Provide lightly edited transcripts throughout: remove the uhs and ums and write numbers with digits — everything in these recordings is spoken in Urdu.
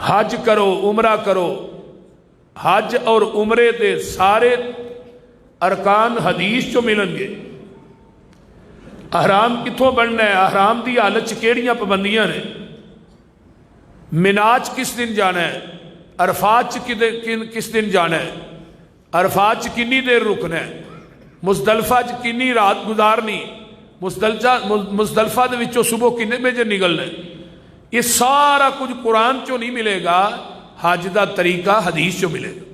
حج کرو عمرہ کرو. حج اور عمرے دے سارے ارکان حدیث چو ملن گے. احرام کتوں بننا ہے؟ احرام دی حالت کیڑیاں پابندیاں نے؟ مناج کس دن جانا ہے؟ عرفات کس دن جانا ہے؟ عرفات کنی دیر رکنا ہے؟ مزدلفہ کنی رات گزارنی؟ مزدلفہ دے وچوں صبح کنے بجے نکلنا ہے؟ یہ سارا کچھ قرآن چو نہیں ملے گا، حج دا طریقہ حدیث چو ملے گا.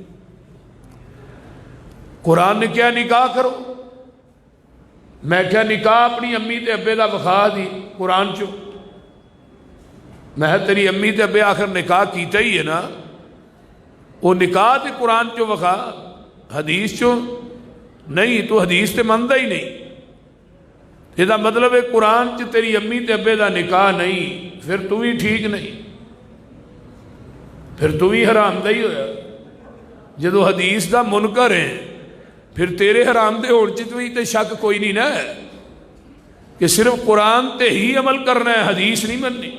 قرآن نے کیا نکاح کرو؟ میں کیا نکاح اپنی امی تے ابے دا وکھا دی قرآن چو. میں تیری امی تے ابے آخر نکاح کیتا ہی ہے نا، وہ نکاح تے قرآن چو وکھا، حدیث چو نہیں. تو حدیث تے مندا ہی نہیں. یہ مطلب ہے قرآن چ تیری امی تے ابے دا نکاح نہیں، پھر تو ہی ٹھیک نہیں، پھر تو ہی حرام دہ ہی ہویا. جدو حدیث دا منکر ہے پھر تیرے حرام دے ہونے چ تے شک کوئی نہیں نا کہ صرف قرآن تے ہی عمل کرنا ہے، حدیث نہیں مننی.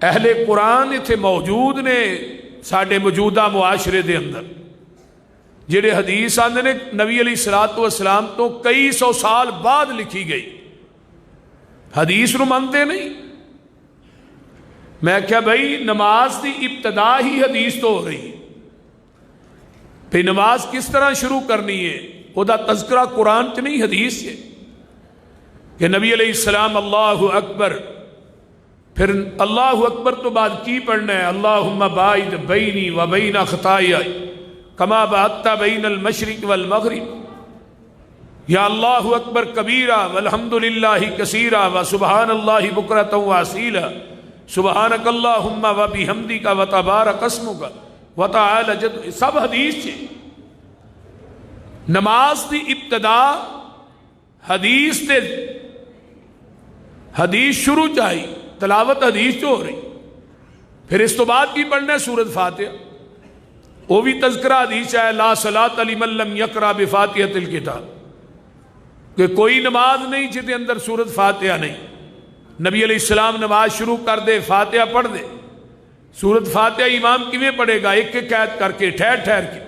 اہل قرآن اتنے موجود نے ساڈے موجودہ معاشرے دے اندر، جڑے حدیث آندے نے نبی علیہ الصلوۃ والسلام تو کئی سو سال بعد لکھی گئی، حدیث نو منتے نہیں. میں کیا بھائی نماز دی ابتدا ہی حدیث تو ہو رہی، پھر نماز کس طرح شروع کرنی ہے وہ دا تذکرہ قرآن چ نہیں حدیث سے، کہ نبی علیہ السلام اللہ اکبر، پھر اللہ اکبر تو بعد کی پڑھنا ہے؟ اللہم باعد بینی و بین خطائی کما بعدت بین المشرق والمغرب. یا اللہ اکبر کبیرہ والحمد للہ کثیرہ وسبحان اللہ بکرۃ واصیلا سبحانک اللہم وبحمدک وتبارک اسمک وتعالی جدک. سب حدیث سے. نماز دی ابتدا حدیث تے حدیث شروع چاہی، تلاوت حدیث جو ہو رہی. پھر اس تو بعد کی پڑھنا ہے سورۃ فاتحہ، وہ بھی تذکرہ حدیث ہے لا صلاۃ لمن لم یقرأ بفاتحۃ الکتاب، کہ کوئی نماز نہیں جس کے اندر سورۃ فاتحہ نہیں. نبی علیہ السلام نماز شروع کر دے فاتحہ پڑھ دے. سورۃ فاتحہ امام کیویں پڑھے گا؟ ایک ایک آیت کر کے ٹھہر ٹھہر کے.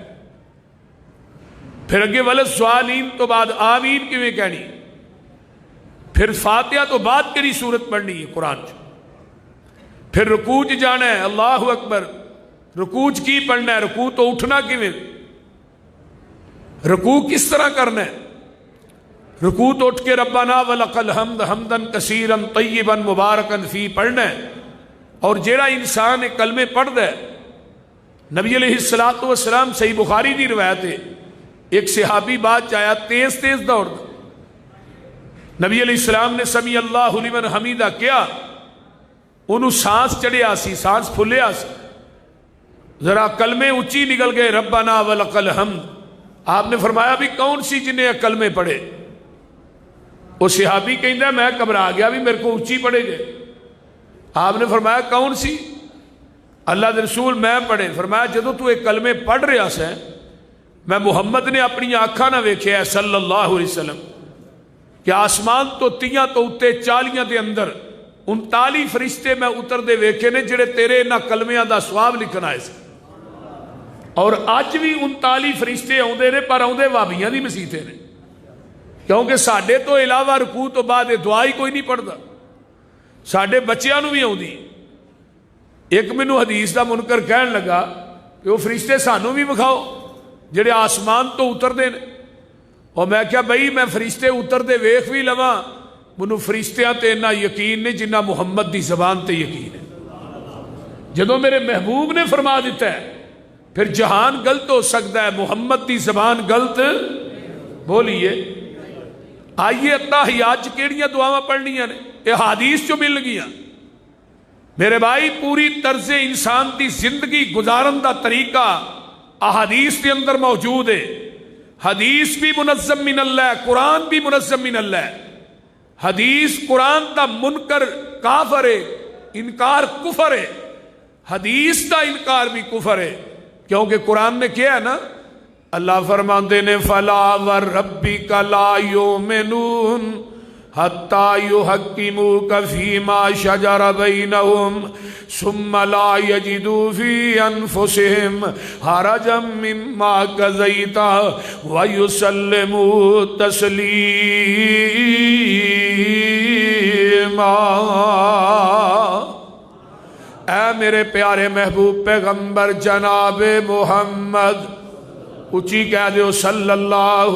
پھر اگے ولضالین تو بعد آمین کیویں کہنی. پھر فاتحہ تو بعد کیڑی سورت پڑھنی ہے قرآن چ. پھر رکوع چ جانا ہے اللہ اکبر، رکوع چ کی پڑھنا ہے؟ رکوع تو اٹھنا کیویں؟ رکوع کس طرح کرنا ہے؟ رکوع تو اٹھ کے ربنا ولک الحمد حمدا کثیرا طیبا مبارکا فی پڑھنا ہے. اور جیڑا انسان کلمے پڑھدا ہے، نبی علیہ الصلوۃ والسلام صحیح بخاری دی روایت ہے، ایک صحابی بعد چایا تیز تیز دوڑدا، نبی علیہ السلام نے سمیع اللہ لمن حمیدہ کیا، انہوں سانس چڑھیا سی، سانس پھلیا سی، ذرا کلمے اونچی نکل گئے ربنا ولک الحمد. آپ نے فرمایا بھی کون سی جن نے کلمے پڑھے؟ وہ صحابی کہندا میں گھبرا گیا بھی میرے کو اونچی پڑھے گئے. آپ نے فرمایا کون سی؟ اللہ دے رسول میں پڑھے. فرمایا جدو تو ایک کلمے پڑھ رہا سا میں محمد نے اپنی آنکھاں نہ ویکھیا صلی اللہ علیہ وسلم کہ آسمان تو تیاں تو اتے 40 دے اندر 39 فرشتے میں اتر دے ویکھے نے جڑے تیرے انہاں کلمیاں دا ثواب لکھن آئے سے. اور اج بھی 39 فرشتے آندے نے، پر آندے وہابیاں دی مسیتیں نے، کیونکہ ساڈے تو علاوہ رکوع تو بعد دعا ہی کوئی نہیں پڑھدا. ساڈے بچیاں نو بھی آندی. ایک مینوں حدیث دا منکر کہن لگا کہ وہ فرشتے سانو بھی وکھاؤ جڑے آسمان تو اتردے نے. اور میں کیا بھائی میں فرشتے اتردے ویکھ بھی لواں، منوں فرشتیاں تے اتنا یقین نہیں جنہ محمد دی زبان تے یقین ہے. جدوں میرے محبوب نے فرما دیتا ہے پھر جہان غلط ہو سکتا ہے، محمد دی زبان غلط بولیے. آئیے اتحیات کیڑیاں دعاواں پڑھنیاں نے؟ یہ حدیث جو مل گیا. میرے بھائی پوری طرز انسان دی زندگی گزارن دا طریقہ احادیث کے اندر موجود ہے. حدیث بھی منظم من اللہ، قرآن بھی منظم من اللہ. حدیث قرآن دا منکر کافر ہے، انکار کفر ہے. حدیث دا انکار بھی کفر ہے، کیونکہ قرآن نے کیا ہے نا، اللہ فرماندے نے فلا وربک لا یؤمنون حتی یحکموک فیما شجر بینہم ثم لا یجدوا فی انفسہم حرجا مما قضیت ویسلموا تسلیما۔ اے میرے پیارے محبوب پیغمبر جناب محمد، اچھی کہہ دیو صلی اللہ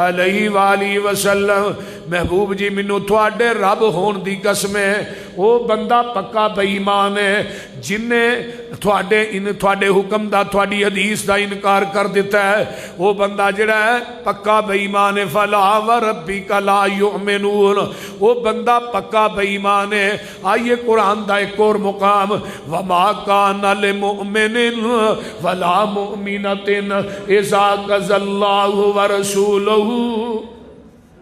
علیہ وآلہ وسلم، محبوب جی منو تھوڑے رب ہون دی قسم ہے، وہ بندہ پکا بے ایمان ہے جنہیں تھوڑے حکم دا تھوڑی حدیث دا انکار کر دیتا ہے، وہ بندہ جڑا ہے پکا بے ایمان ہے۔ فلا وربک لا یؤمنون، وہ بندہ پکا بے ایمان ہے۔ آئیے قرآن دا ایک اور مقام، وما کان لمؤمن ولا مؤمنۃ اذا قضى اللہ ورسولہ۔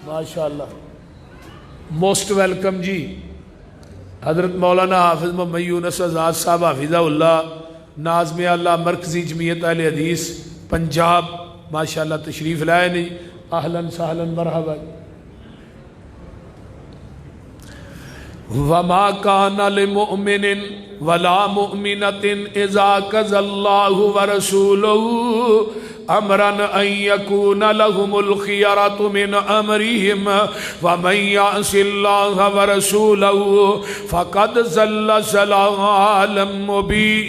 ماشاءاللہ، موسٹ ویلکم جی حضرت مولانا حافظ محمد یونس آزاد صاحب حفظہ اللہ، ناظم اللہ مرکزی جمعیت اہل حدیث پنجاب، ماشاءاللہ تشریف لائے نہیں، اہلاً سہلاً مرحبا۔ وما کان لمؤمن ولا مؤمنۃ اذا قضى اللہ ورسولہ امرا ان یکون لهم الخیرۃ من امرہم ومن یعص اللہ ورسولہ فقد ضل ضلالا مبینا۔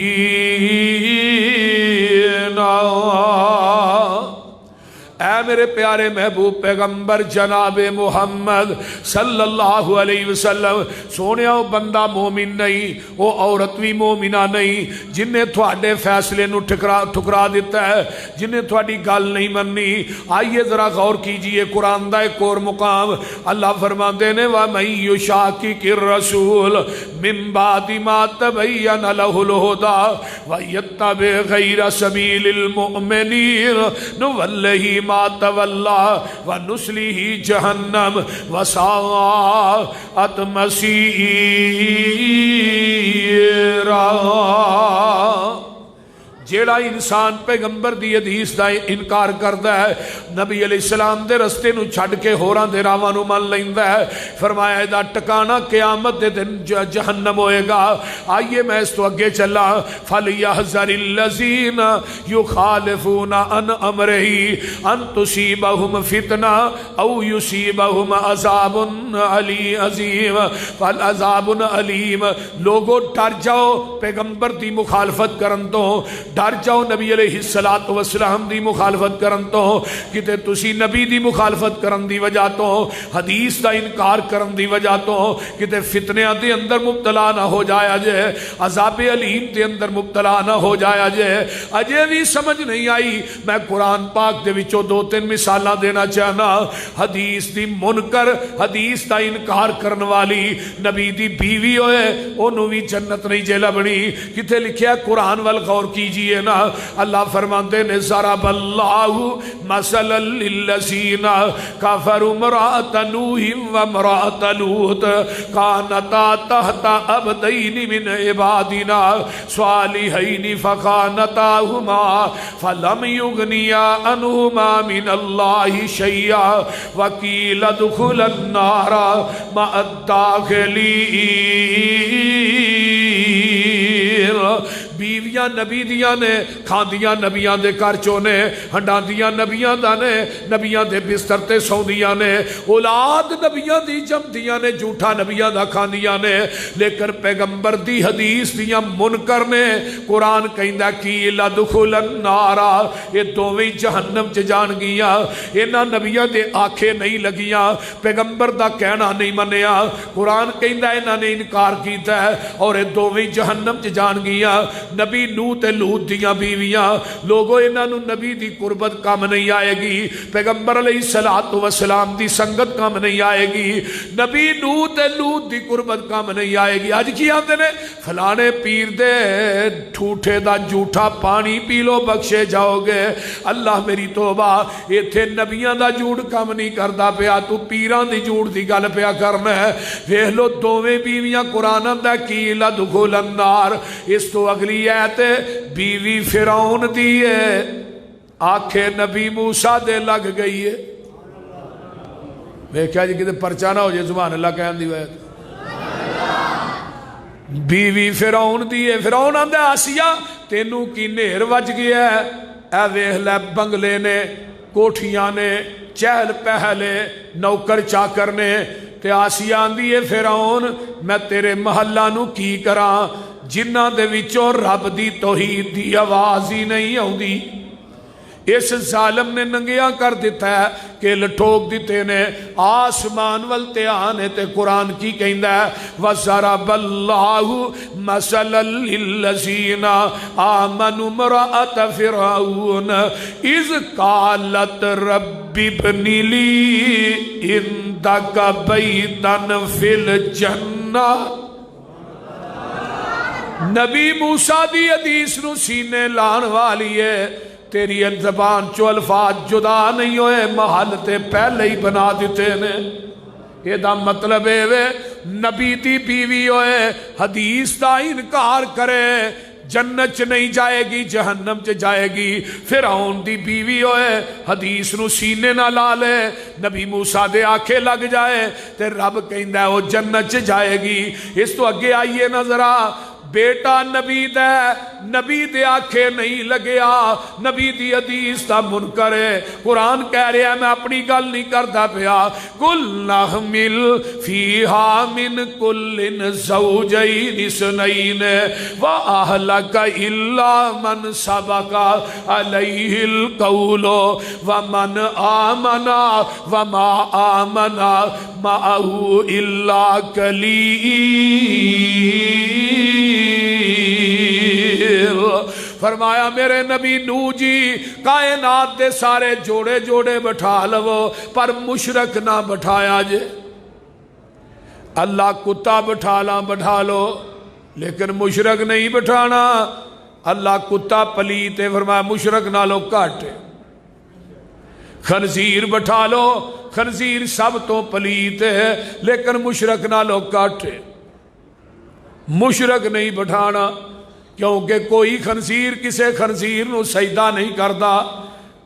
اے میرے پیارے محبوب پیغمبر جناب محمد صلی اللہ علیہ وسلم، سونے وہ بندہ مومن نہیں، وہ عورت بھی مومنہ نہیں جنہیں تھوڑے فیصلے نو ٹھکرا دیتا ہے، جنہیں تھوڑی گل نہیں مننی۔ آئیے ذرا غور کیجئے، قرآن دا ایک اور مقام اللہ فرماندے نے وَمَن یُشَاقِقِ الرَّسُولَ مِن بَعْدِ مَا تَبَيَّنَ لَهُ الْهُدَىٰ وَيَتَّبِعْ غَيْرَ سَبِيلِ الْمُؤْمِنِينَ نُوَلِّهِ ما تولا ونسلیہ جہنم وساءت مصیرا۔ جیڑا انسان پیغمبر دی حدیث دا انکار کردا ہے، نبی علیہ السلام دے رستے نو چھڈ کے ہوراں دے راواں نو من لیندا ہے، فرمایا دا ٹکانا قیامت دے دن جہنم ہوئے گا۔ آئیے میں اس تو اگے چلا، فَلْيَحْذَرِ الَّذِينَ يُخَالِفُونَ عَنْ أَمْرِهِ أَن تُصِيبَهُمْ فِتْنَةٌ أَوْ يُصِيبَهُمْ عَذَابٌ عَلِيمٌ فَالْعَذَابٌ عَلِيمٌ۔ لوگو ڈر جاؤ پیغمبر دی مخالفت کرن تو، ڈر جاؤ نبی علیہ السلام دی مخالفت کرن تو، کتے تسی نبی دی مخالفت کرن دی وجہ تو، حدیث دا انکار کرن دی وجہ تو کتے فتنیاں دے اندر مبتلا نہ ہو جایا جے، عذاب علیم دے اندر مبتلا نہ ہو جایا جے۔ اجے بھی سمجھ نہیں آئی، میں قرآن پاک دے وچوں دو تین مثالاں دینا چاہنا۔ حدیث دی منکر، حدیث دا انکار کرن والی نبی دی بیوی ہوئے، انہوں بھی جنت نہیں جے لبنی۔ کتے لکھیا قرآن والغور کیجئے نا، اللہ فرماندے نے ضرب اللہ مثلا للذین کفروا امرأۃ نوح وامرأۃ لوط کانتا تحت عبدین من عبادنا صالحین فخانتاہما فلم یغنیا عنہما من اللہ شیئا وقیل ادخلا النار مع الداخلین۔ بیویاں نبی دیاں نے، کھاندیاں نبیاں دے کر چونے، ہنڈاندیاں نبیاں دا نے، نبیاں دے بستر تے سوندیاں نے، اولاد نبیاں دی جمدیاں نے، جھوٹا نبیاں دا کھاندیاں نے، لیکن پیغمبر دی حدیث دیاں منکر نے۔ قرآن کہندا کی لدخل النار، یہ دوویں جہنم چ جان گیاں۔ انہاں نبیاں دے آنکھیں نہیں لگیاں، پیغمبر دا کہنا نہیں منیا، قرآن کہندا انہاں نے انکار کیتا ہے اور یہ دوویں جہنم چ جان گیاں۔ نبی نوح تے لوط دیاں بیویاں، لوگوں انہاں نو نبی دی قربت کم نہیں آئے گی، پیغمبر علیہ السلام دی سنگت کم نہیں آئے گی، نبی نوح تے لوط دی قربت کم نہیں آئے گی۔ اج کی آندے نے فلانے پیر دے ٹھوٹے دا جھوٹا پانی پی لو بخشے جاؤ گے۔ اللہ میری توبہ، ایتھے نبیاں دا جھوٹ کم نہیں کردا پیا، تو پیران دی جھوٹ دی گل پیا کرنا ہے۔ ویکھ لو دوویں بیویاں قرآن دا کی لدخل النار۔ اس تو اگلی آیت بیوی فرعون دی ہے، آنکھیں نبی موسیٰ دے لگ گئی ہے۔ ویکھیا جی کتے پرچہ نہ ہو جائے سبحان اللہ کہن دی وجہ بیوی فرعون دی ہے. فرعون آندا آسیہ تینوں کی نہر وج گیا ہے, اے ویکھ لے بنگلے نے, کوٹھیاں نے, چہل پہلے, نوکر چاکر نے. تے آسیہ آندی ہے فرعون میں تیرے محلہ نو کی کراں جنہاں دے وچوں رب دی توحید دی آواز ہی نہیں آؤندی. اس ظالم نے ننگیاں کر دیتا ہے کہ لٹھوک دیتے نے آسمان والتیان ہے. تے قرآن کی کہندہ ہے وَضَرَبَ اللَّهُ مَثَلًا لِلَّذِينَ آمَنُوا امْرَأَتَ فِرْعَوْنَ إِذْ قَالَتْ رَبِّ ابْنِ لِي عِندَكَ بَيْتًا فِي الْجَنَّةِ. نبی موسیٰ دی حدیث نو سینے لان والی ہے, تیری زبان چو الفاظ جدا نہیں ہوئے, محل تے پہلے ہی بنا دیتے نے. یہ دا مطلب ہے وے نبی دی بیوی ہوئے حدیث دا انکار کرے جنت چ نہیں جائے گی جہنم چ جائے گی. فرعون دی بیوی ہوئے حدیث نو سینے نہ لا لے, نبی موسیٰ دے آنکھیں لگ جائے تے رب کہندہ ہے وہ جنت چ جائے گی. اس تو اگے آئیے نظرہ بیٹا نبی دے آنکھیں نہیں لگیا, نبی دی حدیث دا منکر ہے. قرآن کہہ رہا ہے میں اپنی گل نہیں کرتا پیا. قُلْ نَحْمِلْ فِيهَا مِنْ كُلٍّ زَوْجَيْنِ اثْنَيْنِ وَأَهْلَكَ إِلَّا مَنْ سَبَقَ عَلَيْهِ الْقَوْلُ وَمَنْ آمَنَ وَمَا آمَنَ مَعَهُ إِلَّا قَلِيلٌ. فرمایا میرے نبی نو جی کائنات دے سارے جوڑے جوڑے بٹھا لو پر مشرک نہ بٹھایا جے. اللہ کتا بٹھا لو لیکن مشرک نہیں بٹھانا. اللہ کتا پلیت ہے, فرمایا مشرک نہ لو کٹ. خنزیر بٹھا لو, خنزیر سب تو پلیت ہے لیکن مشرک نہ لو کٹ. مشرک نہیں بٹھانا کیونکہ کوئی خنزیر کسے خنزیر نو سجدہ نہیں کردا,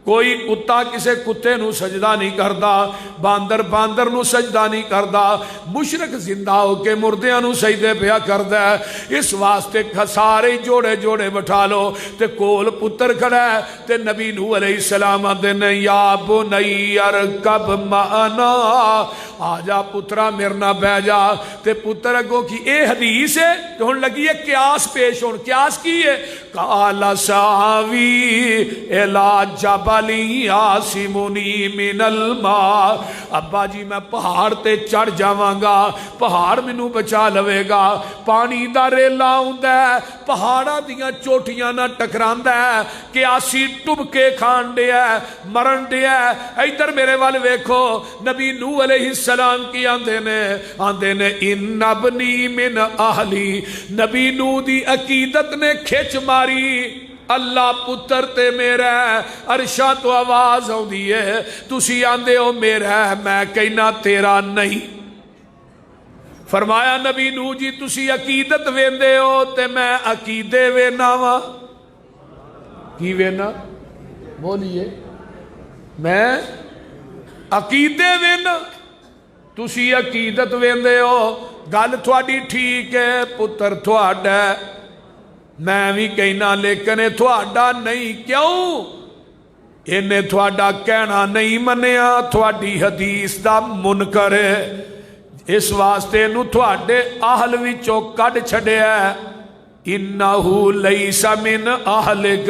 کوئی کتا کسے کتے نو سجدہ نہیں کردا, باندر باندر نو سجدہ نہیں کردا. مشرک زندہ ہو کے مردیاں نو سجدے پیا کردا ہے. اس واسطے سارے جوڑے جوڑے بٹھا لو تے کول پتر کھڑا ہے تے نبی نوح علیہ السلام آندے نے یا بنی ارکب معنا, آجا پترا میرے نہ بہ جا. تے پتر اگوں کی اے حدیث ہے تو ہن لگی ہے قیاس پیش ہون. قیاس کی ہے قال ساوی الی جبل یاسمنی من الماء. ابا جی میں پہاڑ تے چڑھ جاواں گا, پہاڑ مینوں بچا لوے گا. پانی دا ریلا ہوندا ہے, پہاڑاں دیاں چوٹیاں نہ ٹکراندا ہے, قیاسی ٹبکے کھان دیا ہے, مرن دیا ہے. ادھر میرے وال ویکھو نبی نوح علیہ السلام کی آندے نے ان ابنی من اہلی. نبی نوح دی عقیدت نے کھچ ماری اللہ پتر تے میرا ہے. عرشاں تو آواز آؤندی ہے تسی آندے ہو میرا ہے, میں کہنا تیرا نہیں. فرمایا نبی نوح جی تسی عقیدت ویندے ہو تے میں عقیدے وینا وا. کی وینا بولیے, میں عقیدے وینا تسی عقیدت ویندے ہو. گل تھوڑی ٹھیک ہے, پتر تھوڑا ہے, میں بھی کہنا لیکن تھوڑا نہیں. کیوں انہیں تھوڑا کہنا نہیں منیا, تھوڑی حدیث دا منکر ہے. اس واسطے نو تھوڑے اہل وچوں کڈ چھڈیا ہے. انہو لیس من اہلک,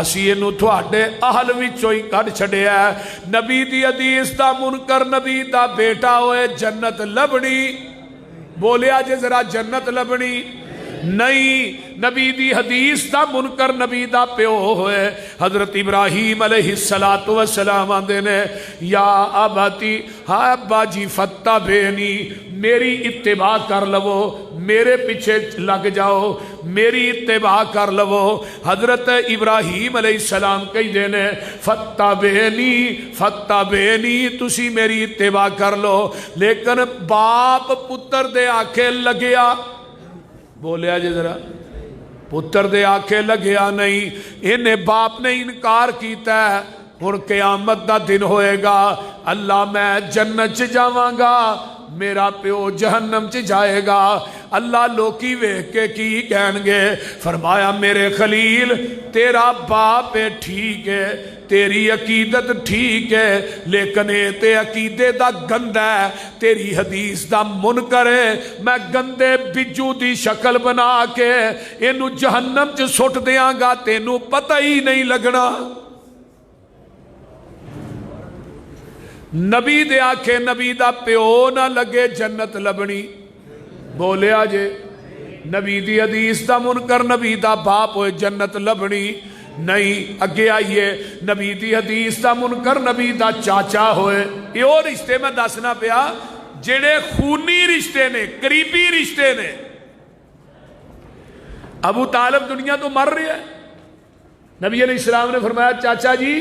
اسی انہو تھوڑے اہل وچوں ہی کڈ چھڈیا ہے. نبی دی حدیث دا منکر نبی دا بیٹا ہوئے جنت لبنی. بولیا جے ذرا جنت لبنی نہیں. نبی دی حدیث دا منکر نبی دا پیو ہوئے حضرت ابراہیم علیہ السلام آندے نے یا اباتی, ہاں ابا جی فتبعنی, میری اتباع کر لو, میرے پیچھے لگ جاؤ, میری اتباع کر لو. حضرت ابراہیم علیہ السلام کہی دینے فتبعنی تسی میری اتباع کر لو. لیکن باپ پتر دے آنکھیں لگیا. بولیا جی ذرا, پتر دے آنکھیں لگیا نہیں. انہیں باپ نے انکار کیتا ہے ہن قیامت دا دن ہوئے گا، اللہ میں جنت چ جاواں گا، میرا پیو جہنم چ جائے گا، اللہ لوکی ویکھ کے کی کہن گے؟ فرمایا میرے خلیل تیرا باپ ہے ٹھیک ہے، تیری عقیدت ٹھیک ہے، لیکن اے تے عقیدے دا گندا ہے، تیری حدیث دا منکر ہے، میں گندے بجو دی شکل بنا کے اینو جہنم چ سٹ دیاں گا، تینو پتہ ہی نہیں لگنا۔ نبی دے آکھے نبی دا پیو نہ لگے جنت لبنی، بولیا جے نبی دی حدیث دا منکر نبی دا باپ ہوئے جنت لبنی نہیں۔ اگے آئیے نبی دی حدیث دا منکر نبی دا چاچا ہوئے، یہ اور رشتے میں دسنا پیا جڑے خونی رشتے نے، قریبی رشتے نے۔ ابو طالب دنیا تو مر رہے ہیں، نبی علیہ السلام نے فرمایا چاچا جی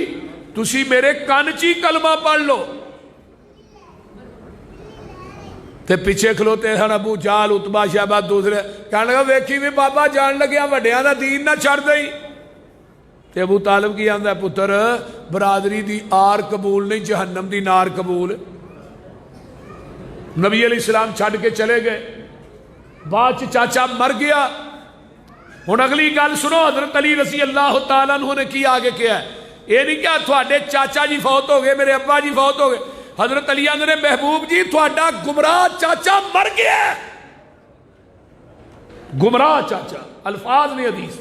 تسی میرے کان چی کلمہ پڑھ لو، تے پیچھے کھلوتے ہیں ابو جال اتبا شہبہ دوسرے، کہنے لگا ویکھی بھی بابا جان لگیا وڈیاں دا دین نہ چھڑ دئی۔ تے ابو طالب کی آندا ہے پتر برادری دی آر قبول نہیں، جہنم دی نار قبول۔ نبی علیہ السلام چھڑ کے چلے گئے، بعد چاچا مر گیا۔ ہن اگلی گل سنو، حضرت علی رضی اللہ تعالیٰ عنہ نے کی آگے کیا ہے؟ یہ نہیں کیا تھوڑے چاچا جی فوت ہو گئے، میرے ابا جی فوت ہو گئے، حضرت علی نے محبوب جی تھوڑا گمراہ چاچا مر گیا، گمراہ چاچا، الفاظ نہیں حدیث۔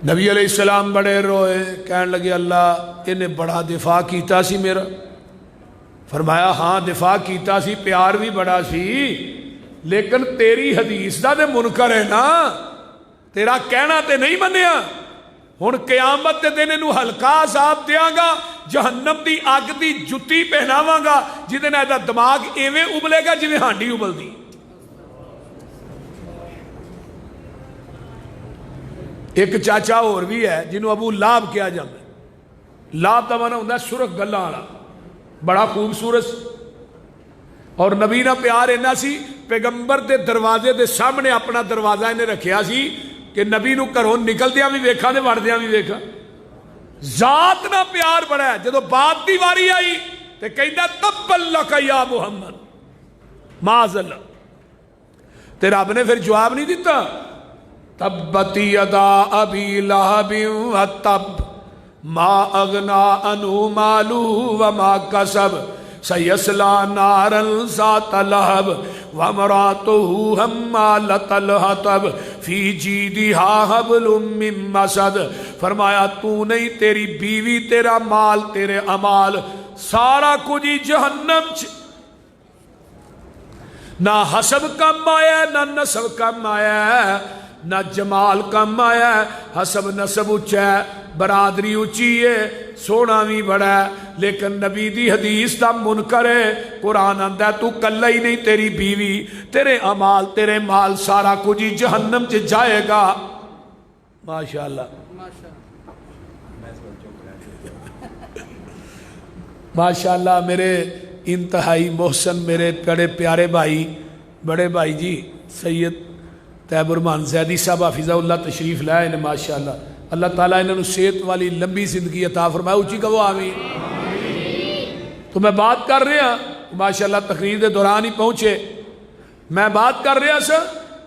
نبی علیہ السلام بڑے روئے، کہنے لگے اللہ انہیں بڑا دفاع کیتا سی میرا۔ فرمایا ہاں دفاع کیتا سی، پیار بھی بڑا سی، لیکن تیری حدیث دا تے منکر ہے نا، تیرا کہنا تے نہیں منیا۔ ہن قیامت دے دن انہوں ہلکا عذاب دیاں گا، جہنم دی اگ دی جتی پہناواں گا، جدے نہ دا دماغ ایویں ابلے گا جویں ہانڈی ابل دی۔ ایک چاچا اور بھی ہے جنہوں ابو لاب کیا جاتا ہے، لاب دا معنی ہوتا ہے سرخ گلاں والا، بڑا خوبصورت، اور نبی نہ پیار اینا سی، پیغمبر دے دروازے دے سامنے اپنا دروازہ انہیں رکھیا سی کہ نبی نو گھروں نکلدیاں بھی ویکھا تے وڑدیاں بھی ویکھا۔ ذات نہ پیار بڑا ہے، جدو بات دی واری آئی تے کہندا تبا لک یا محمد معاذ اللہ، تے رب نے پھر جواب نہیں دیتا، تبت یدا ابی لہب وتب ما اغنا عنہ مالہ وما کسب سیصلی نارا ذات لہب وامرأتہ حمالۃ الحطب فی جیدہا حبل من مسد۔ فرمایا تو نہیں، تیری بیوی، تیرا مال، تیرے امال، سارا کچھ ہی جہنم چ، نہ حسب کم آیا نہ نسب کم آیا، نہ جمال کم آیا، حسب نسب اچھا ہے، برادری اچھی ہے، سونا بھی بڑا ہے، لیکن نبی دی حدیث دا منکر ہے۔ قرآن آندا ہے تو کلہ ہی نہیں، تیری بیوی، تیرے امال، تیرے مال، سارا کچھ ہی جہنم چ جائے گا۔ ماشاءاللہ ماشاءاللہ میرے انتہائی محسن، میرے بڑے پیارے بھائی، بڑے بھائی جی سید طیب الرحمان زیدی صاحب حفظہ اللہ تشریف لائے ہیں ماشاءاللہ، اللہ تعالیٰ انہوں نے صحت والی لمبی زندگی عطا فرمائے، اونچی کہو آمین۔ تو میں بات کر رہا ماشاءاللہ تقریر دے دوران ہی پہنچے، میں بات کر رہا سا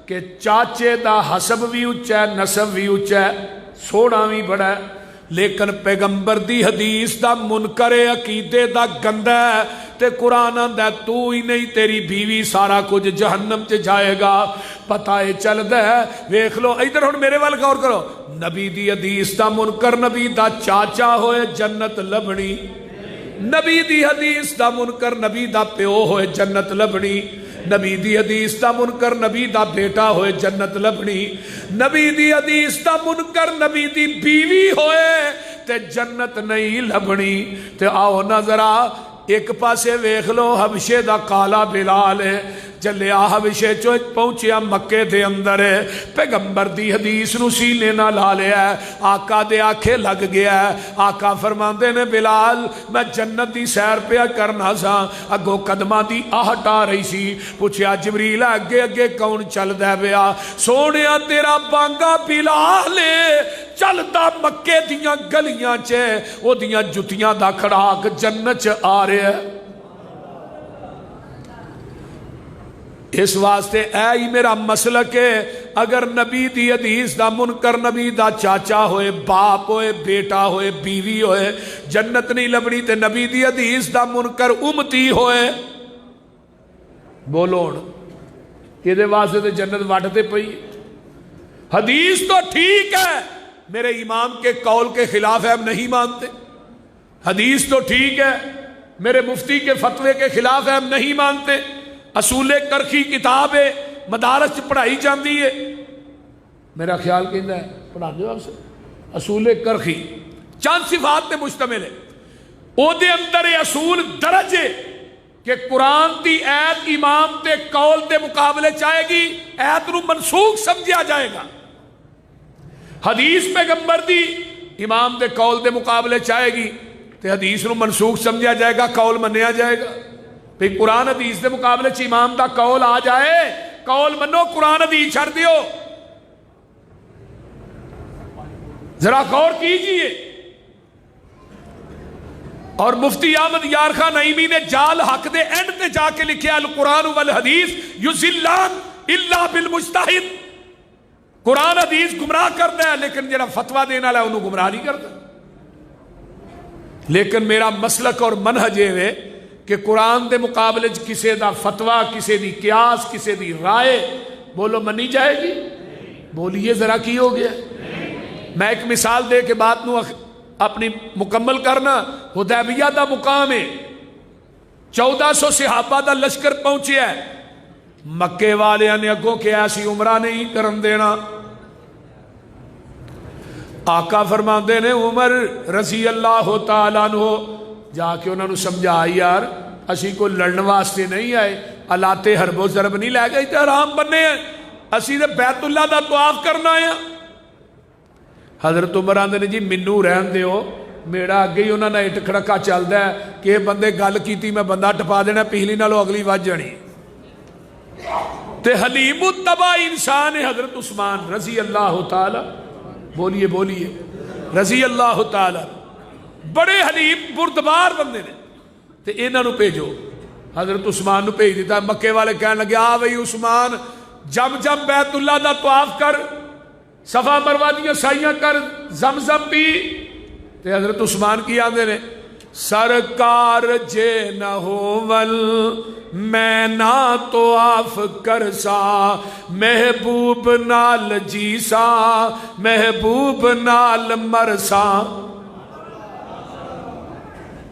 کہ چاچے دا حسب بھی اچھا ہے، نسب بھی اچھا ہے، سونا بھی بڑا ہے، لیکن پیغمبر دی حدیث دا منکر عقیدے دا گندا ہے، تے قرآن آندا ہے تو ہی نہیں، تیری بیوی، سارا کچھ جہنم چ جائے گا۔ پتہ ہے چلدا ہے، ویکھ لو ادھر ہن میرے وال غور کرو، نبی دی حدیث دا منکر نبی دا چاچا ہوئے جنت لبنی، نبی دی حدیث دا منکر نبی دا پیو ہوئے جنت لبنی، نبی دی حدیث دا منکر نبی دا بیٹا ہوئے جنت لبنی، نبی دی حدیث دا منکر نبی دی بیوی ہوئے تے جنت نہیں لبنی۔ تے آؤ نظرہ ایک پاسے ویکھ لو، حبشے دا کالا بلال ہے، چلیا حبشے چو پہنچیا مکے دے اندر ہے، پیغمبر دی حدیث نو سینے نہ لا لیا ہے، آقا دے آنکھیں لگ گیا ہے۔ آقا فرماندے نے بلال میں جنت دی سیر پہ کرنا سا، اگو قدمہ دی آہٹ آ رہی سی، پوچھیا جبریل اگے اگے کون چل دے بیا؟ سونیا تیرا بانگا بلال ہے، چلتا مکے دیاں گلیاں چے او دیاں جتیاں دا کھڑاک جنت چ آ رہا ہے۔ اس واسطے اے ہی میرا مسلک ہے، اگر نبی دی حدیث دا منکر نبی دا چاچا ہوئے، باپ ہوئے، بیٹا ہوئے، بیوی ہوئے، جنت نہیں لبنی تے نبی دی حدیث دا منکر امتی ہوئے، بولو یہ دے واسطے تے جنت وٹتے پئی۔ حدیث تو ٹھیک ہے، میرے امام کے قول کے خلاف ہے، ہم نہیں مانتے۔ حدیث تو ٹھیک ہے، میرے مفتی کے فتوے کے خلاف ہے، ہم نہیں مانتے۔ اصول کرخی کتاب ہے، مدارس پڑھائی جاندی ہے، میرا خیال کہنا ہے پڑھا دو آپ سے۔ اصول کرخی چند صفات تے مشتمل ہے، او دے اندر اصول درجے کہ قرآن دی ایت امام تے قول دے مقابلے چاہے گی، ایت نو منسوخ سمجھا جائے گا۔ حدیث پیغمبر دی امام دے قول دے مقابلے چاہے گی تے حدیث نو منسوخ سمجھا جائے گا، قول منیا جائے گا۔ تو قرآن حدیث دے مقابلے چ امام دا قول آ جائے، قول منو، قرآن حدیث چھڑ دیو۔ ذرا غور کیجئے۔ اور مفتی احمد یار خان نعیمی نے جال حق دے اینڈ تے جا کے لکھیا القرآن والحدیث یضلان الا بالمجتہد۔ قرآن حدیث گمراہ کرتا ہے لیکن جڑا فتویٰ دینا ہے انہوں گمراہ نہیں کرتا۔ لیکن میرا مسلک اور منہج ہے کہ قرآن دے مقابلے کسے دا فتویٰ، کسے دی قیاس، کسے دی رائے بولو منی جائے گی؟ بولیے ذرا کی ہو گیا؟ میں ایک مثال دے کے بات نو اپنی مکمل کرنا۔ حدیبیہ دا مقام ہے، 1400 صحابہ دا لشکر پہنچیا ہے، مکے والے نے اگوں کہ ایسی عمرہ نہیں کرن دینا۔ آقا فرماندے نے عمر رضی اللہ تعالیٰ عنہ جا کے انہوں نے سمجھا یار اسی کو لڑن واسطے نہیں آئے، علاتے حرب و ضرب نہیں لے گئے، حرام بننے ہیں، اسی دے بیت اللہ دا طواف کرنا ہے۔ حضرت عمر آندے نے جی منو رہن دیو، میرا اگے ہی انہوں نے اٹھ کھڑکا چلدا ہے کہ بندے گل کیتی میں بندہ ٹپا دینا، پچھلی نالو اگلی وج جانی۔ تے حلیم الطبع انسان ہے حضرت عثمان رضی اللہ تعالی، بولیے بولیے رضی اللہ تعالی، بڑے حلیم بردبار بندے نے۔ تے انہاں نو بھیجو، حضرت عثمان نو بھیج دیتا۔ مکے والے کہنے لگے آ بھئی عثمان جب جب بیت اللہ دا طواف کر، صفا مروہ دیاں سائیاں کر، زمزم پی۔ تے حضرت عثمان کی آندے نے سرکار جے نہ ہوول میں نہ طواف کرسا، محبوب نال جیسا محبوب نال مرسا۔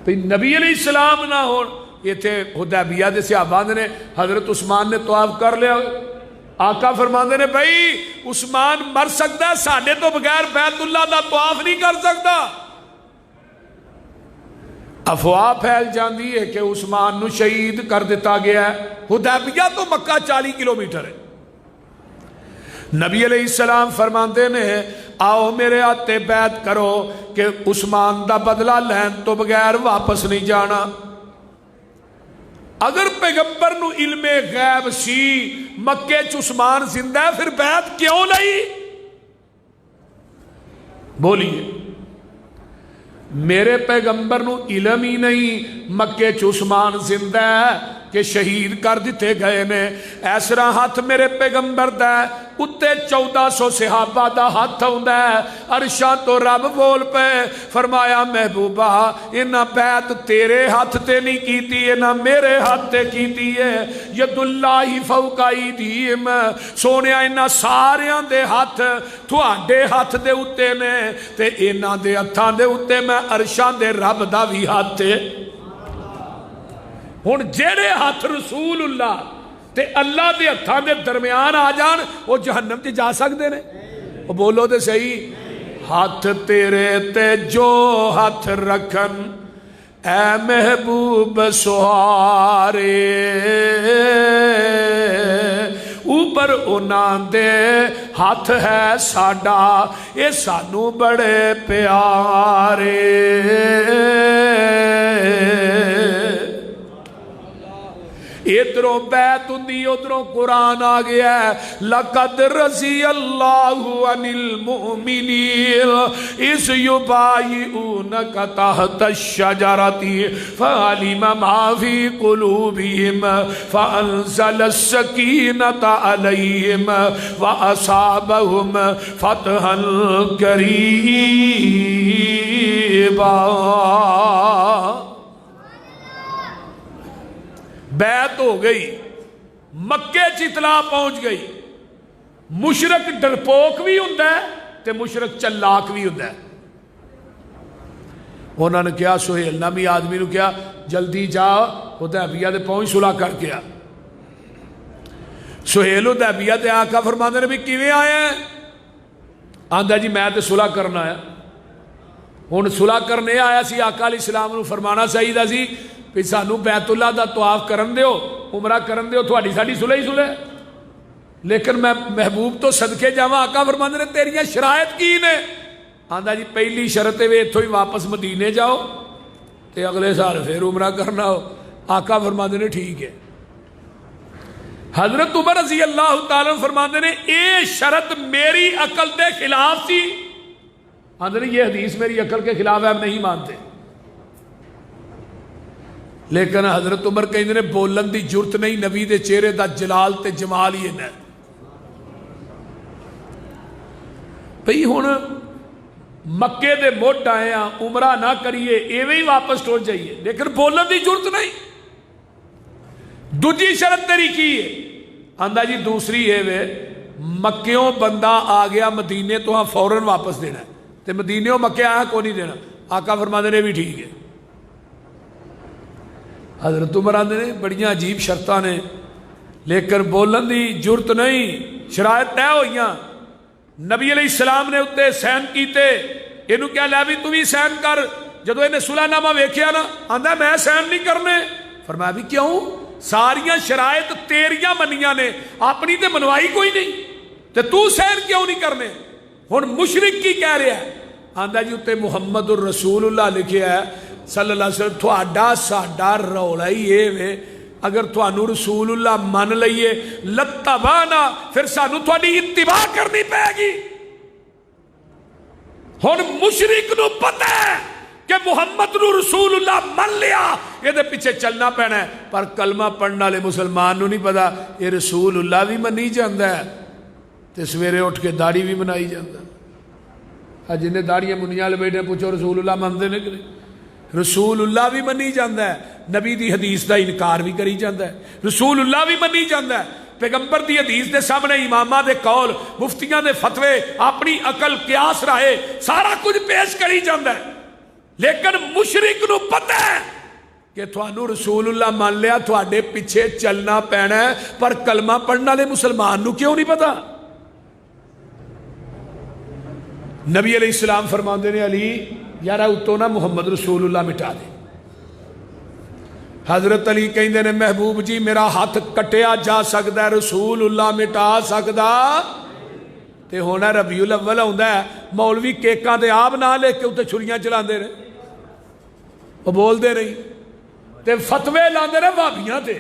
نبی علیہ السلام نہ ہون، یہ تھے حدیبیہ دے صحابہ نے، حضرت عثمان نے طواف کر لیا۔ آقا فرماندے نے بھائی عثمان مر سکتا ہے، ساڈے تو بغیر بیت اللہ دا طواف نہیں کر سکتا۔ افواہ پھیل جاندی ہے کہ عثمان نو شہید کر دیتا گیا ہے۔ حدیبیہ تو مکہ 40 کلومیٹر ہے۔ نبی علیہ السلام فرماندے نے آؤ میرے ہاتھے بیعت کرو کہ عثمان دا بدلہ لین تو بغیر واپس نہیں جانا۔ اگر پیغمبر نو علم غیب سی مکے چ عثمان زندہ ہے پھر بیعت کیوں لئی؟ بولیے میرے پیغمبر نو علم ہی نہیں مکے چ عثمان زندہ ہے کہ شہید کر دیتے گئے نے، ایسرا ہاتھ میرے پیغمبر دا اتے 1400 صحابہ دا ہاتھ ہوندا ہے۔ عرشاں تو رب بول پے فرمایا محبوبہ انہاں بیعت تیرے ہاتھ تے نہیں کیتی، انہاں میرے ہاتھ تے کیتی ہے۔ ید اللہ فوق ایدیہم، سونیا انہاں ساریاں دے ہاتھ تھوڑے ہاتھ دے اتے نے، تے انہاں دے ہتھاں دے اتے میں عرشاں دے رب دا بھی ہاتھ ہے۔ ہن جڑے ہاتھ رسول اللہ تے اللہ دے ہتھاں دے درمیان آ جان وہ جہنم تے جا سکتے نے؟ وہ بولو تے صحیح۔ ہاتھ تیرے تے جو ہاتھ رکھن اے محبوب سہارے، اوپر انہاں دے ہاتھ ہے ساڈا اے سانو بڑے پیارے۔ ادھروں بیعت ہوندی ادھروں قرآن آ گیا ہے لقد رضی اللہ عن المؤمنین اذ یبایعونک تحت الشجرۃ فعلم ما فی قلوبہم فانزل السکینۃ علیہم واصابہم فتحا قریبا۔ بیعت ہو گئی، مکے چ اطلاع پہنچ گئی، مشرک ڈرپوک بھی ہوندا ہے تے مشرک چلاک بھی ہوندا ہے۔ انہوں نے کیا سہیل نامی آدمی نے کیا جلدی جا حدیبیہ دے پہنچ صلح کر کے آ۔ سہیل حدیبیہ تے آقا فرماندے نے بھی کیویں آیا ہے؟ آندا جی میں تے صلح کرنا آیا۔ ہن صلح کرنے آیا سی، آقا علیہ السلام نو فرمانا چاہیے سی بھی سانو بیت اللہ دا طواف کرن دیو، عمرہ کرن دیو، تھوڑی ساڈی صلح ہی صلح، لیکن میں محبوب تو صدقے جاواں۔ آقا فرماندے نے تیریاں شرائط کی نے؟ آندا جی پہلی شرط ہے اتھوں ہی واپس مدینے جاؤ تے اگلے سال پھر عمرہ کرنا ہو۔ آقا فرماندے نے ٹھیک ہے۔ حضرت عمر رضی اللہ تعالیٰ فرماندے نے اے شرط میری عقل دے خلاف سی۔ آندے نے یہ حدیث میری عقل کے خلاف ہے، ہم نہیں مانتے، لیکن حضرت عمر کہندے نے بولن دی جرت نہیں، نبی دے چہرے دا جلال تے جمال ہی ہے۔ بھئی ہن مکے دے موٹ آئے ہیں، عمرہ نہ کریے ایویں ہی واپس ٹور جائیے، لیکن بولن دی جرت نہیں۔ دوجی شرط تیری کی ہے؟ آندا جی دوسری ہے وے مکیوں بندہ آ گیا مدینے تو ہاں فوراً واپس دینا ہے، تے مدینے مکے آیا کو نہیں دینا۔ آقا فرماندے نے بھی ٹھیک ہے۔ حضرت عمر آندے نے بڑیاں عجیب شرطاں نے، لیکن بولن دی جرت نہیں، شرائط طے ہوئیاں۔ نبی علیہ السلام نے اتنے سین کیتے، اینو کیا لے بھی تو بھی سین کر۔ جدو انہیں صلح نامہ ویکھیا نا، آندا میں سین نہیں کرنے۔ فرمایا بھی کیوں؟ ساریاں شرائط تیریاں منیاں نے، اپنی تے منوائی کوئی نہیں، تے تو سین کیوں نہیں کرنے؟ ہن مشرک کی کہہ رہا ہے؟ آندا جی اتنے محمد الرسول اللہ لکھیا ہے صلی اللہ علیہ وسلم، تھوڑا ساڈا رولا ہی یہ وے اگر تھانو رسول اللہ من لئیے لتبانا، پھر سانو تھوڑی اتباع کرنی پائے گی۔ ہن مشرک نو پتہ ہے کہ محمد نو رسول اللہ من لیا، یہ دے پیچھے چلنا پینا ہے، پر کلمہ پڑھنا لے مسلمان نو نہیں پتا یہ رسول اللہ بھی منی جاندہ ہے تے سویرے اٹھ کے داڑھی بھی منائی جاندہ ہے۔ جنہیں داڑیاں منیاں لے بیٹھے پوچھو رسول اللہ مندے نے کہ رسول اللہ بھی منی جاندہ ہے، نبی دی حدیث دا انکار بھی کری جاندہ ہے، رسول اللہ بھی منی جاندہ ہے، پیغمبر دی حدیث دے سامنے امامہ دے قول، مفتیاں دے فتوے، اپنی عقل قیاس رہے سارا کچھ پیش کری جاندہ ہے۔ لیکن مشرک نو پتہ ہے کہ تھانو رسول اللہ مان لیا تھوڑے پیچھے چلنا پینا ہے، پر کلمہ پڑھنا لے مسلمان نو کیوں نہیں پتا؟ نبی علیہ السلام فرماندے نے علی یارا اتو نا محمد رسول اللہ مٹا دے۔ حضرت علی کہندے نے محبوب جی میرا ہاتھ کٹیا جا سکتا ہے، رسول اللہ مٹا سکتا تے ہونا ربیع الاول ہوندا ہے، مولوی کیکاں دے آپ نہ لے کے اتنے چھریاں چلاندے رہے، وہ بول دے رہی تے فتوے لاندے رہے وہابیاں تے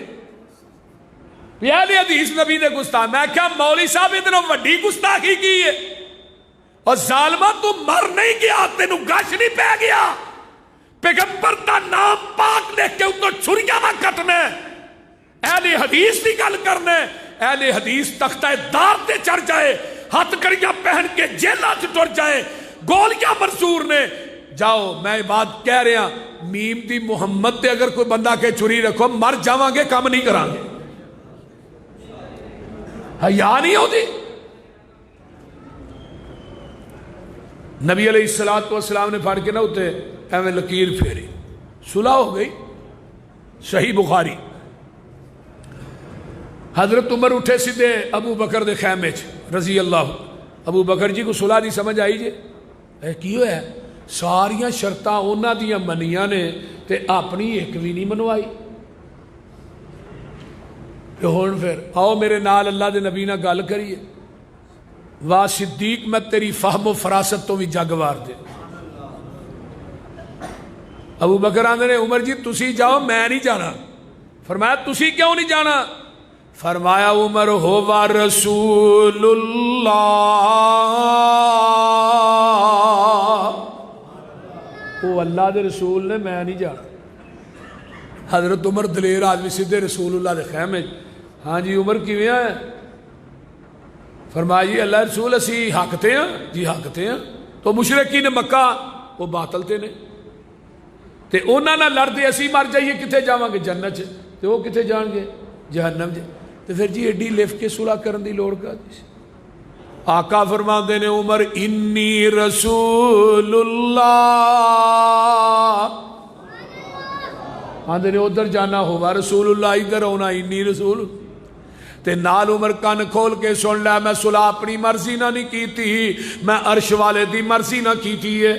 اہل حدیث نبی دے گستاخ۔ میں کیا مولوی صاحب اتنا وڈی گستاخی کی ہے؟ اور ظالمہ تو مر نہیں گیا، تینو گش نہیں پہ گیا، پیغمبر دا نام پاک لکھ کے اتنا چھریاں نہ کٹنے، اہل حدیث دی گل کرنے، اہل حدیث تختہ دار تے چڑھ جائے، ہاتھ کڑیاں پہن کے جیلہ سے ٹر جائے، گولیاں منصور نے۔ جاؤ میں بات کہہ رہا میم دی محمد تے اگر کوئی بندہ کے چھری رکھو مر جاواں گے، کام نہیں کران گے، حیا نہیں ہوتی۔ نبی علیہ السلام نے پھاڑ کے نہ ہوتے ایویں لکیر پھیری، صلح ہو گئی۔ صحیح بخاری۔ حضرت عمر اٹھے سیدھے ابو بکر دے خیمے رضی اللہ، ابو بکر جی کو صلح دی سمجھ آئی جے؟ کی ہویا ہے؟ ساریاں شرطاں انہاں دیاں منیاں نے تے اپنی ایک بھی نہیں منوائی۔ کہ ہون پھر آؤ میرے نال اللہ دے نبی نہ گل کریے، واہ صدیق میں تیری فہم و فراست تو بھی جگ وار دے۔ ابو بکر آندے نے عمر جی تسی جاؤ میں نہیں جانا۔ فرمایا تسی کیوں نہیں جانا؟ فرمایا عمر ہوا رسول اللہ، وہ اللہ دے رسول نے، میں نہیں جانا۔ حضرت عمر دلیر آدمی سیدھے رسول اللہ دے خیمے، ہاں جی عمر کیویں ہے؟ فرمایا جی اللہ رسول اسی حق تے ہیں، جی حق تے ہیں۔ تو مشرکین مکہ وہ باطل تے نے، تے انہاں نال لڑدے اسی مر جائیے کتنے جاواں گے؟ جنت چ، تے وہ کتنے جان گے؟ جہنم چ۔ تے پھر جی ایڈی لف کے صلح کرن دی لوڑ کا؟ آقا فرماندے نے عمر انی رسول اللہ، آندے نے ادھر جانا ہوا رسول اللہ، ادھر ہونا انی رسول۔ تے نال عمر کن کھول کے سن لیا، میں صلح اپنی مرضی نہ نہیں کیتی، میں عرش والے دی مرضی نہ کیتی ہے۔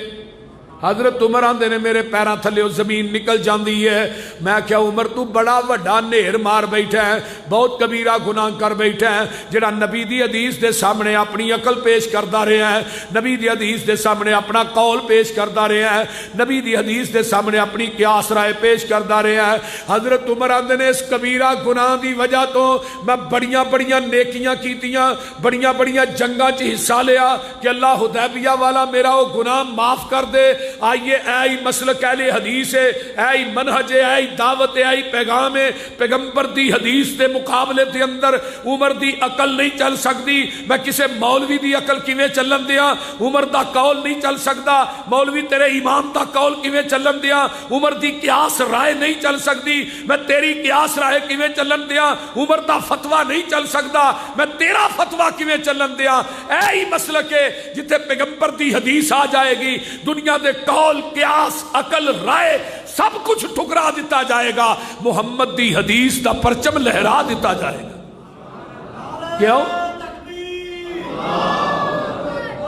حضرت عمر آندے نے میرے پیراں تھلے زمین نکل جاندی ہے۔ میں کیا عمر تو بڑا وڈا نیر مار بیٹھا ہے، بہت کبیرہ گناہ کر بیٹھا ہے، جڑا نبی دی حدیث دے سامنے اپنی عقل پیش کردا رہا ہے، نبی دی حدیث دے سامنے اپنا قول پیش کردا رہا ہے، نبی دی حدیث دے سامنے اپنی قیاس رائے پیش کردا رہا ہے۔ حضرت عمر آندے نے اس کبیرہ گناہ دی وجہ تو میں بڑیاں بڑیاں نیکیاں کیتیاں، بڑیاں بڑیاں جنگاں چ حصہ لیا کہ اللہ حدیبیہ والا میرا وہ گناہ معاف کر دے۔ آئیے اے مسلک اہل حدیث ہے، اے منہج ہے، اے دعوت ہے، اے پیغام ہے، پیغمبر دی حدیث دے مقابلے دے اندر عمر دی عقل نہیں چل سکتی۔ میں کسے مولوی دی عقل کیویں چلن دیاں؟ عمر دا قول نہیں چل سکتا۔ مولوی تیرے امام دا قول کیویں چلن دیاں؟ عمر دی قیاس رائے نہیں چل سکتی۔ میں تیری قیاس رائے کیویں چلن دیاں؟ عمر دا فتویٰ نہیں چل سکتا۔ میں تیرا فتویٰ کیویں چلن دیاں؟ اے مسلک ہے جتھے پیغمبر دی حدیث آ جائے گی، دنیا دے قول، قیاس، عقل، رائے سب کچھ ٹھکرا دیتا جائے گا، محمد دی حدیث دا پرچم لہرا دیتا جائے گا۔ کیوں؟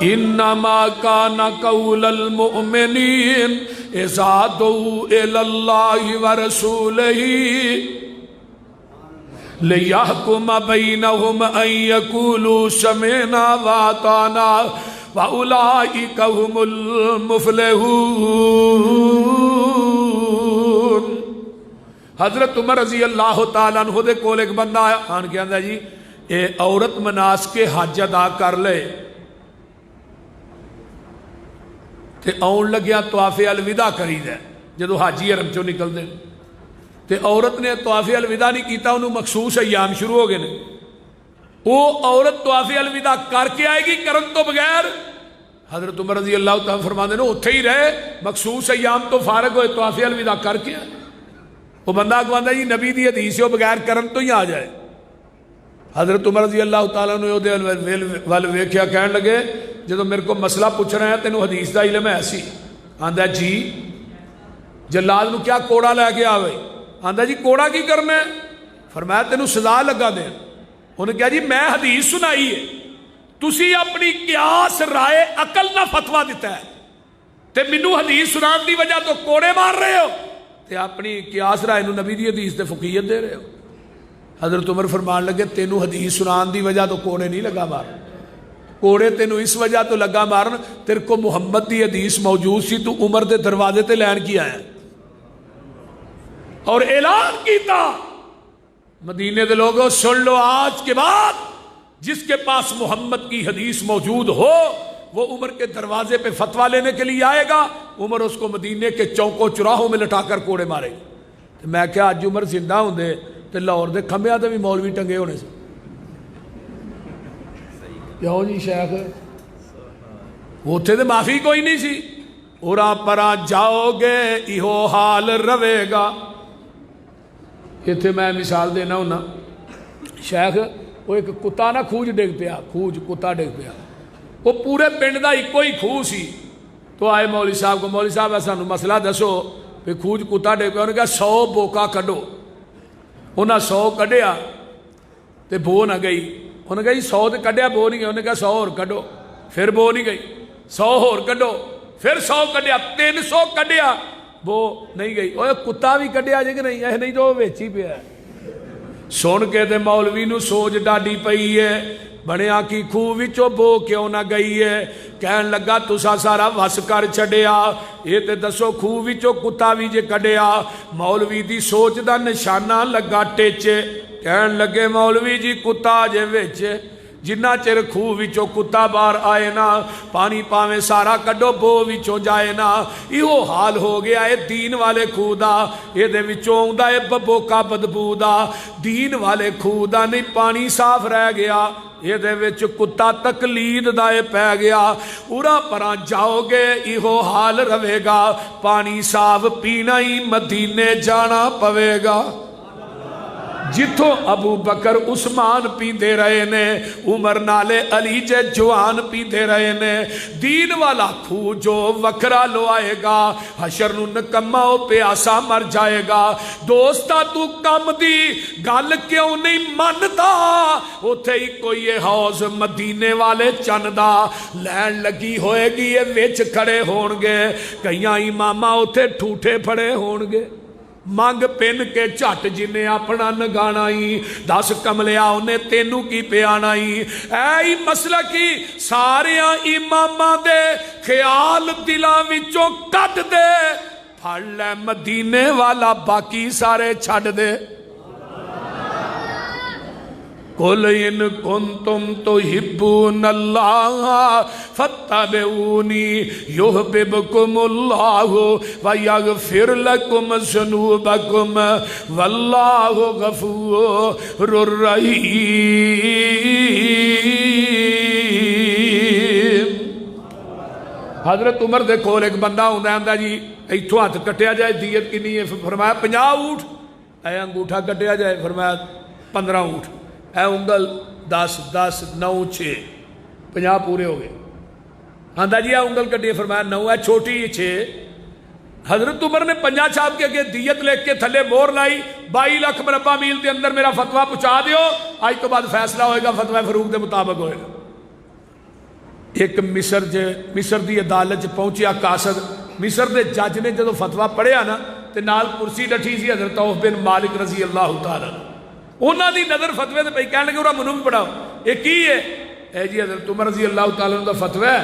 انما کان قول المؤمنین اذا دعوا الی اللہ ورسولہ لیحکم بینہم ان یقولوا سمعنا واطعنا وَأُولَئِكَ هُمُ الْمُفْلِحُونَ۔ حضرت عمر رضی اللہ تعالیٰ عنہ دے کول ایک بندہ آیا، آن کے آندہ جی اے عورت مناس کے حج ادا کر لے، تے آن لگیا طواف الوداع کری دے، جدو حاجی حرم چوں نکل دے، تے عورت نے طواف الوداع نہیں کیتا، انہوں مخصوص ایام شروع ہو گئے نے۔ وہ عورت طواف الوداع کر کے آئے گی کرن تو بغیر؟ حضرت عمر رضی اللہ تعالیٰ فرماندے نے اتھے ہی رہے، مخصوص ایام تو فارغ ہوئے، طواف الوداع کر کے آئے۔ وہ بندہ کہاندا جی نبی دی حدیث ہو بغیر کرن تو ہی آ جائے۔ حضرت عمر رضی اللہ تعالیٰ نے دے ول ویکھیا، کہن لگے جدو میرے کو مسئلہ پوچھ رہے ہیں تینوں حدیث دا علم ہے ایسی؟ آندا جی جلال نو کیا کوڑا لے کے آوے؟ آندا جی کوڑا کی کرنا ہے؟ فرمایا تینوں سزا لگا دیں۔ انہوں نے کہا جی میں حدیث سنائی ہے، تسی اپنی قیاس رائے عقل نہ فتویٰ دیتا ہے، تے منو حدیث سنان دی وجہ تو کوڑے مار رہے ہو، تے اپنی قیاس رائے نو نبی دی حدیث تے فقیت دے رہے ہو۔ حضرت عمر فرمان لگے تینوں حدیث سنان دی وجہ تو کوڑے نہیں لگا مار، کوڑے تینوں اس وجہ تو لگا مارن تیرے کو محمد دی حدیث موجود سی، تو عمر دے دروازے تے لین کی آیا اور اعلان کیتا مدینے دے لوگوں سن لو، آج کے بعد جس کے پاس محمد کی حدیث موجود ہو وہ عمر کے دروازے پہ فتویٰ لینے کے لیے آئے گا، عمر اس کو مدینے کے چوکوں چراہوں میں لٹا کر کوڑے مارے گا۔ میں کیا آج عمر زندہ ہوں دے تو لاہور دے کھمبیاں تے بھی مولوی ٹنگے ہونے سے کیوں جی شیخ؟ اتھے تے معافی کوئی نہیں سی، اُراں پراں جاؤ گے ایہو حال روے گا۔ اتھے میں مثال دینا ہونا، شیخ وہ ایک کتا نا کھوج ڈگ پیا، کھوج کتا ڈگ پیا، وہ پورے پنڈ دا ایک کوئی کھو سی۔ تو آئے مولوی صاحب کو، مولوی صاحب ایسا مسئلہ دسو کہ کھوج کتا ڈگ پیا۔ انہوں نے کہا 100 بوکا کڈو۔ انہاں 100 کڈیا تے بو نہ گئی۔ انہوں نے کہا جی 100 تے کڈیا بو نہیں گئی۔ انہوں نے کہا 100 اور کڈو، پھر بو نہیں گئی، 100 اور کڈو، پھر 100 کڈیا، 300 کڈیا، وہ نہیں گئی۔ اوہ کتا بھی کڈیا جے کہ نہیں؟ یہ نہیں جو ویچی پیا۔ سن کے تے مولوی نو سوج ڈاڈی پئی ہے، بنیا کی خوہ وچوں بو کیوں نہ گئی ہے؟ کہن لگا تسا سارا وس کر چھڈیا، یہ تے دسو خوہ وچوں کتا بھی جے کڈیا۔ مولوی دی سوچ دا نشانہ لگا ٹیچے، کہن لگے مولوی جی کتا جے وچ، جنہ چر خوہ وچوں کتا باہر آئے نا، پانی پاویں سارا کڈو بو وچوں جائے نا۔ ایہو حال ہو گیا ہے دین والے خوہ دا، یہ دے وچوں آوندا ہے ببوکا بدبو دا۔ دین والے خوہ دا نہیں پانی صاف رہ گیا، یہ دے وچ کتا تقلید دائے پہ گیا۔ اورا پرا جاؤ گے ایہو حال رہے گا، پانی صاف پینا ہی مدینے جانا پوے گا۔ جتوں ابو بکر عثمان پیندے رہے نے، عمر نالے علی جے جوان پیندے رہے نے۔ دین والا خوہ جو وکرا لو آئے گا، حشر نو نکما پیاسا مر جائے گا۔ دوستا تو کم دی گل کیوں نہیں مندا؟ اوتھے ہی کوئی حوض مدینے والے چندا لین لگی ہوئے گی، یہ وچ کھڑے ہون گے، کئیاں اماماں اوتھے ٹھوٹے پھڑے ہون گے۔ منگ پین کے جھٹ جنہیں اپنا نگانا ہی، دس کملیا انہیں تینوں کی پیانا ہی۔ اے مسئلہ کی ساریاں اماماں دے خیال دلاں وچوں کٹ دے، پھڑ لے مدینے والا باقی سارے چھڑ دے۔ قُلْ إِن كُنتُمْ تُحِبُّونَ اللَّهَ فَاتَّبِعُونِي يُحْبِبْكُمُ اللَّهُ وَيَغْفِرْ لَكُمْ ذُنُوبَكُمْ وَاللَّهُ غَفُورٌ رَحِيمٌ۔ حضرت عمر دے کول ایک بندہ ہوندا جی ایتھوں ہاتھ کٹیا جائے دیت کنی ہے؟ فرمایا 50 اونٹ۔ اے انگوٹھا کٹیا جائے؟ فرمایا 15 اونٹ۔ اے انگل 10 10 9 6 50 پورے ہو گئے۔ آندا جی اے انگل کٹی ہے؟ فرمایا 9 ہے، چھوٹی 6۔ حضرت عمر نے 50 چھاپ کے اگے دیت لکھ کے تھلے مور لائی، 22 لاکھ مربع میل کے اندر میرا فتویٰ پہنچا دیو، آج تو بعد فیصلہ ہوئے گا فتویٰ فاروق دے مطابق ہوئے گا۔ ایک مصر دی عدالت پہنچیا قاصد، مصر دے جج نے جدو فتویٰ پڑھیا نا تے نال کرسی ڈٹھی سی حضرت عوف بن مالک رضی اللہ تعالیٰ، انہاں دی نظر فتوے تے پئی، کہنے لگے انہاں منوں بھی پڑھاؤ، یہ کی ہے؟ اے جی حضرت عمر رضی اللہ تعالیٰ عنہ دا فتویٰ ہے،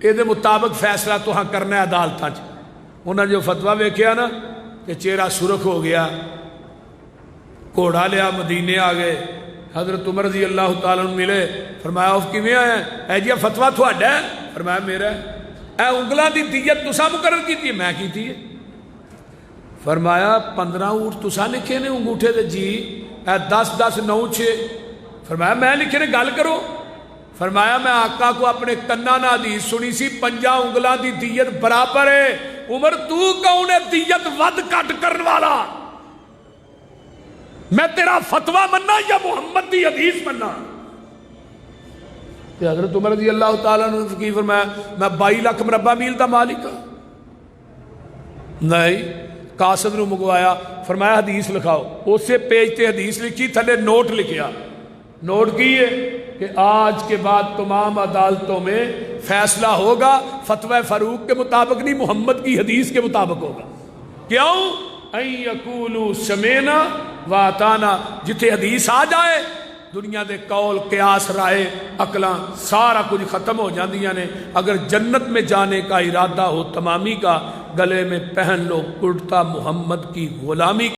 اے دے مطابق فیصلہ تو ہاں کرنا ہے عدالتاں چ۔ انہاں جو فتویٰ ویکھیا نا کہ چہرہ سرخ ہو گیا، گھوڑا لیا مدینے آ گئے، حضرت عمر رضی اللہ تعالیٰ عنہ ملے، فرمایا عوف کیویں آیا ہے؟ اے جی فتویٰ تہاڈا ہے؟ فرمایا میرا ہے۔ اے انگلاں دی دیت تساں مقرر کیتی ہے؟ میں کیتی ہے۔ فرمایا 15 اونٹ تساں لکھے نے انگوٹھے دے؟ جی۔ 10 10 9 6۔ فرمایا میں لکھے نے، گل کرو۔ فرمایا میں آقا کو اپنے کنا نہ حدیث سنی سی 50 انگلاں دی دیت برابر ہے۔ عمر تو کون ہے دیت ود کٹ کرن والا؟ میں تیرا فتویٰ مننا یا محمد دی حدیث مننا؟ حضرت عمر رضی اللہ تعالیٰ نے فقیر فرمایا میں 22 لاکھ مربع میل دا مالک ہوں۔ نہیں، قاصد نو مگوایا، فرمایا حدیث لکھاؤ، اسے پیج تے حدیث لکھی، تھلے نوٹ لکھیا۔ نوٹ کی ہے کہ آج کے بعد تمام عدالتوں میں فیصلہ ہوگا فتوی فاروق کے مطابق نہیں، محمد کی حدیث کے مطابق ہوگا۔ کیوں؟ ان یقولوا سمعنا واطعنا، جتھے حدیث آ جائے دنیا دے قول قیاس رائے عقلاں سارا کچھ ختم ہو جاندیاں نے۔ اگر جنت میں جانے کا ارادہ ہو تمامی کا، گلے میں پہن لو کرتا محمد کی غلامی۔